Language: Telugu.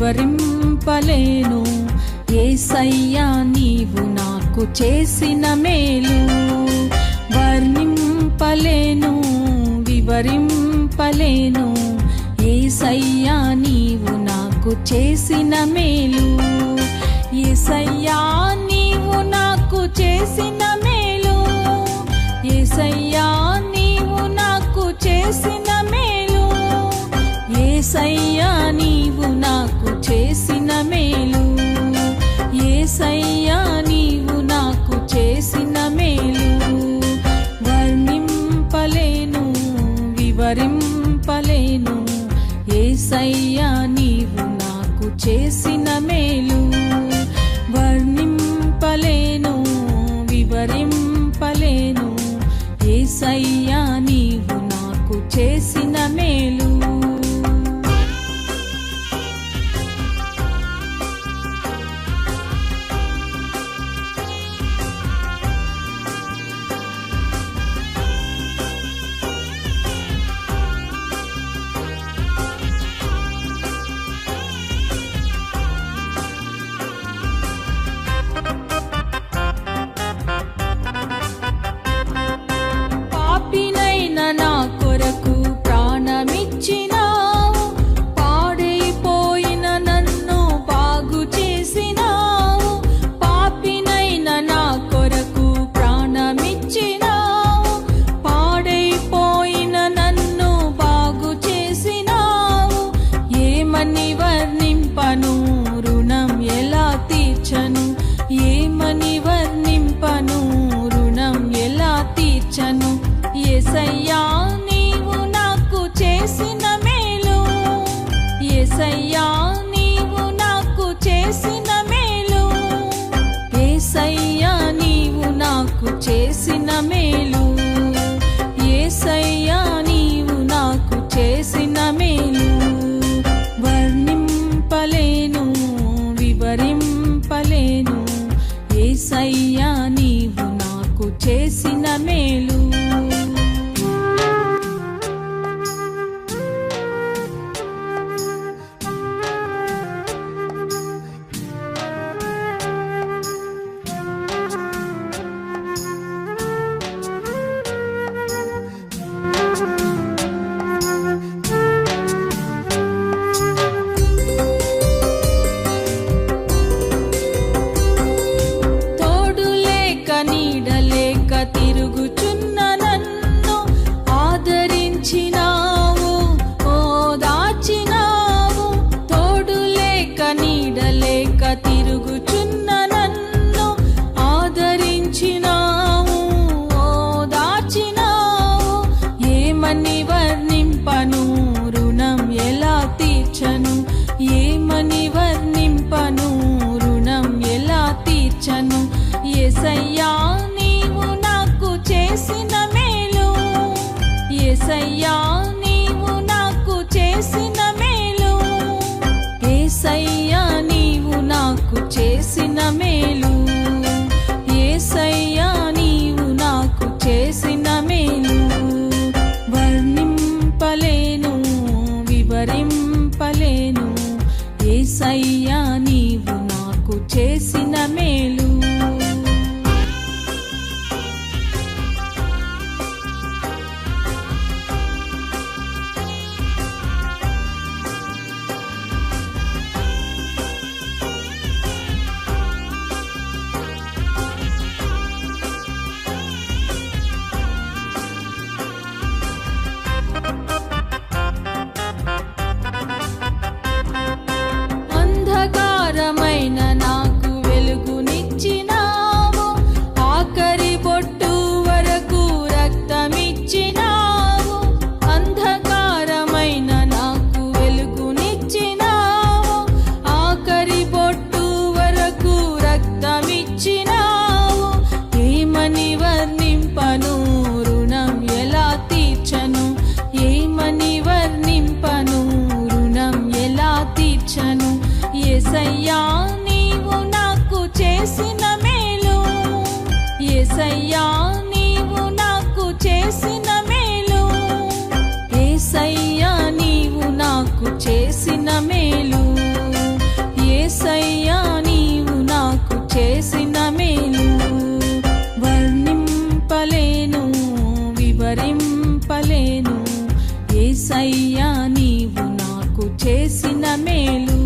వివరింపలేను. యేసయ్యా నీవు నాకు చేసిన మేలు వర్ణింపలేను, వివరింపలేను. యేసయ్యా నీవు నాకు చేసిన మేలు, యేసయ్యా నీవు నాకు చేసిన మేలు, యేసయ్యా నీవు నాకు చేసిన మేలు, యేసయ్యా నీవు నాకు చేసిన మేలు, యేసయ్యా నీవు నాకు చేసిన మేలు వర్ణింపలేను, వివరింపలేను. యేసయ్యా నీవు నాకు చేసిన మేలు వర్ణింపలేను, వివరింపలేను. యేసయ్యా నీవు నాకు చేసిన మేలు. నా కొరకు ప్రాణమిచ్చినావు, పాడైపోయిన నన్ను బాగు చేసినావు. పాపినైన నా కొరకు ప్రాణమిచ్చినావు, పాడైపోయిన నన్ను బాగు చేసినావు. ఏమని వర్ణింపను, రుణం ఎలా తీర్చను, ఏమని వర్ణింపను, రుణం ఎలా తీర్చను. యేసయ్యా నీవు నాకు చేసిన మేలు, యేసయ్యా నీవు నాకు చేసిన మేలు, యేసయ్యా నీవు నాకు చేసిన మేలు, యేసయ్యా నీవు నాకు చేసిన మేలు వర్ణింపలేను, వివరింపలేను. యేసయ్యా నీవు నాకు చేసిన మేలు. నీడలేక తిరుగుచున్న నన్ను ఆదరించినావు, ఓదార్చినావు. తోడు లేక నీడలేక తిరుగుచున్న నన్ను ఆదరించినావు, ఓదార్చినావు. ఏమని వర్ణింపను, రుణం ఎలా తీర్చను, ఏమని వర్ణింపను, రుణం ఎలా తీర్చను. యేసయ్యా నీవు నాకు చేసిన మేలు, యేసయ్యా నీవు నాకు చేసిన మేలు, యేసయ్యా నీవు నాకు చేసిన మేలు, యేసయ్యా నీవు నాకు చేసిన మేలు వర్ణింపలేను, వివరింపలేను. యేసయ్యా నీవు నాకు చేసిన మేలు. యేసయ్యా నీవు నాకు చేసిన మేలు